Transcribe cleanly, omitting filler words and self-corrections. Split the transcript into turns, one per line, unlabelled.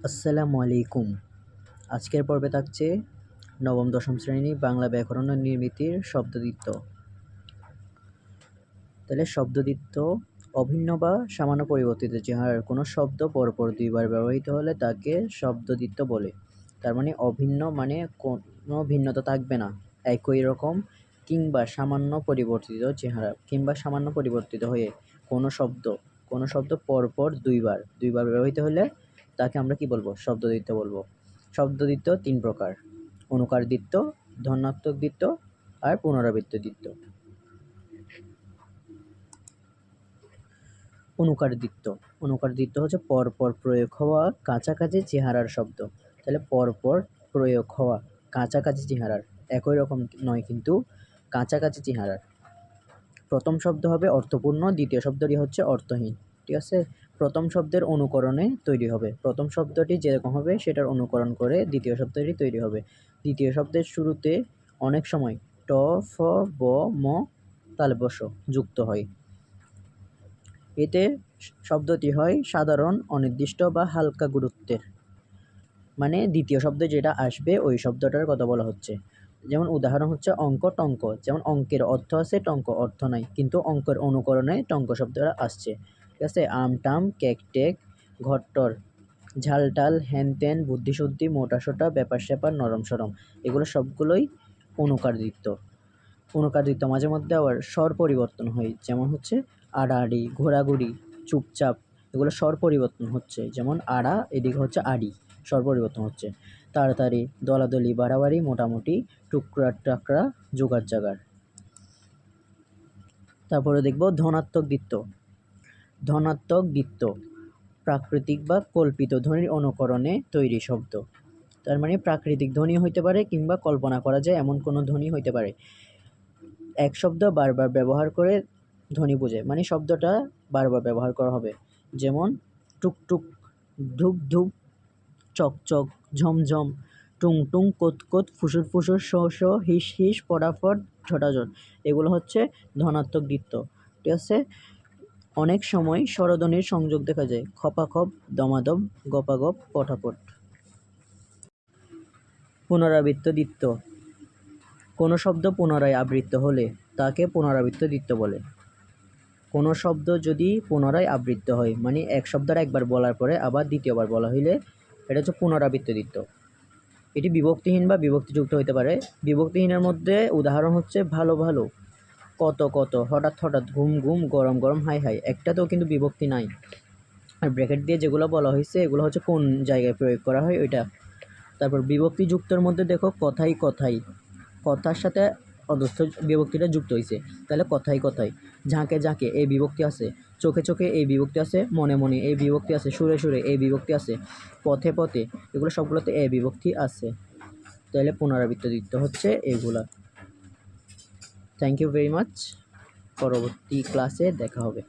আসসালামু আলাইকুম। আজকের পর্বে থাকছে নবম দশম শ্রেণী বাংলা ব্যাকরণ ও নির্মিতির শব্দদ্বিত্ব। তাহলে শব্দদ্বিত্ব অভিন্ন বা সামান্য পরিবর্তিত চেহারার কোনো শব্দ পরপর দুইবার ব্যবহৃত হলে তাকে শব্দদ্বিত্ব বলে। তার মানে অভিন্ন মানে কোনো ভিন্নতা থাকবে না, একই রকম কিংবা সামান্য পরিবর্তিত চেহারা কিংবা সামান্য পরিবর্তিত হয়ে কোনো শব্দ পরপর দুইবার ব্যবহৃত হলে তাকে আমরা কি বলবো? শব্দদ্বিত্ব বলবো। শব্দদ্বিত্ব তিন প্রকার: অনুকার দ্বিত্ব, ধনাত্মক দ্বিত্ব আর পুনরাবৃত্ত দ্বিত্ব। অনুকার দ্বিত্ব হচ্ছে পরপর প্রয়োগ হওয়া কাছাকাছি চেহারার শব্দ। তাহলে পরপর প্রয়োগ হওয়া কাছাকাছি চেহারার, একই রকম নয় কিন্তু কাছাকাছি চেহারার। প্রথম শব্দ হবে অর্থপূর্ণ, দ্বিতীয় শব্দটি হচ্ছে অর্থহীন। ঠিক আছে? প্রথম শব্দের অনুকরণে তৈরি হবে। প্রথম শব্দটি যেরকম হবে সেটার অনুকরণ করে দ্বিতীয় শব্দটি তৈরি হবে। দ্বিতীয় শব্দের শুরুতে অনেক সময় ট, ফ, ব, ম তালব্য শ যুক্ত হয়। এতে শব্দটি হয় সাধারণ, অনির্দিষ্ট বা হালকা গুরুত্বের। মানে দ্বিতীয় শব্দে যেটা আসবে ওই শব্দটার কথা বলা হচ্ছে। যেমন উদাহরণ হচ্ছে অঙ্ক, টঙ্ক। যেমন অঙ্কের অর্থ আছে, টঙ্ক অর্থ নাই, কিন্তু অঙ্কের অনুকরণে টঙ্ক শব্দটা আসছে। ঠিক আছে? আম টাম, কেক টেক, ঘট্টর, ঝাল টাল, হ্যান ত্যান, বুদ্ধিশুদ্ধি, মোটা সোটা, ব্যাপার স্যাপার, নরম সরম, এগুলো সবগুলোই অনুকার দ্বিত্ব। অনুকার দ্বিত্ব মাঝে মধ্যে আবার স্বর পরিবর্তন হয়। যেমন হচ্ছে আড়াআড়ি, ঘোরাঘুরি, চুপচাপ, এগুলো স্বর পরিবর্তন হচ্ছে। যেমন আড়া, এদিকে হচ্ছে আড়ি, স্বর পরিবর্তন হচ্ছে। তাড়াতাড়ি, দলাদলি, বাড়াবাড়ি, মোটামুটি, টুকরা টাকরা, জোগাড় জাগাড়। তারপরে দেখব ধনাত্মক দ্বিত্ব। ধনাত্মক দ্বিত্ব প্রাকৃতিক বা কল্পিত ধ্বনির অনুকরণে তৈরি শব্দ। তার মানে প্রাকৃতিক ধ্বনি হইতে পারে কিংবা কল্পনা করা যায় এমন কোনো ধ্বনি হইতে পারে। এক শব্দ বারবার ব্যবহার করে ধ্বনি বোঝে, মানে শব্দটা বারবার ব্যবহার করা হবে। যেমন টুকটুক, ধূপ ধূপ, চকচক, ঝমঝম, টুং টুং, কোতকোত, ফুসুর ফুসুর, শো শো, হিস হিস, ফটাফট, ঝটাঝট, এগুলো হচ্ছে ধনাত্মক দ্বিত্ব। ঠিক আছে? অনেক সময় স্বরধ্বনির সংযোগ দেখা যায়। খপাখপ, দমাদম, গপাগপ, পটাপট। পুনরাবৃত্ত দ্বিত্ব। কোনো শব্দ পুনরায় আবৃত্ত হলে তাকে পুনরাবৃত্ত দ্বিত্ব বলে। কোনো শব্দ যদি পুনরায় আবৃত্ত হয়, মানে এক শব্দটা একবার বলার পরে আবার দ্বিতীয়বার বলা হইলে এটা হচ্ছে পুনরাবৃত্ত দ্বিত্ব। এটি বিভক্তিহীন বা বিভক্তিযুক্ত হতে পারে। বিভক্তিহীনের মধ্যে উদাহরণ হচ্ছে ভালো ভালো, কত কত, হঠাৎ হঠাৎ, ঘুম ঘুম, গরম গরম, হাই হাই। একটাতেও কিন্তু বিভক্তি নাই। আর ব্র্যাকেট দিয়ে যেগুলো বলা হয়েছে এগুলো হচ্ছে কোন জায়গায় প্রয়োগ করা হয় ওইটা। তারপর বিভক্তিযুক্তর মধ্যে দেখো কথাই কথাই, কথার সাথে অধস্থ বিভক্তিটা যুক্ত হয়েছে, তাহলে কথাই কথাই। ঝাঁকে ঝাঁকে এই বিভক্তি আছে, চোখে চোখে এই বিভক্তি আছে, মনে মনে এই বিভক্তি আছে, সুরে সুরে এই বিভক্তি আছে, পথে পথে, এগুলো সবগুলোতে এই বিভক্তি আছে। তাহলে পুনরাবৃত্ত দ্বিত্ব হচ্ছে এগুলা। Thank you very much. পরবর্তী ক্লাসে দেখা হবে।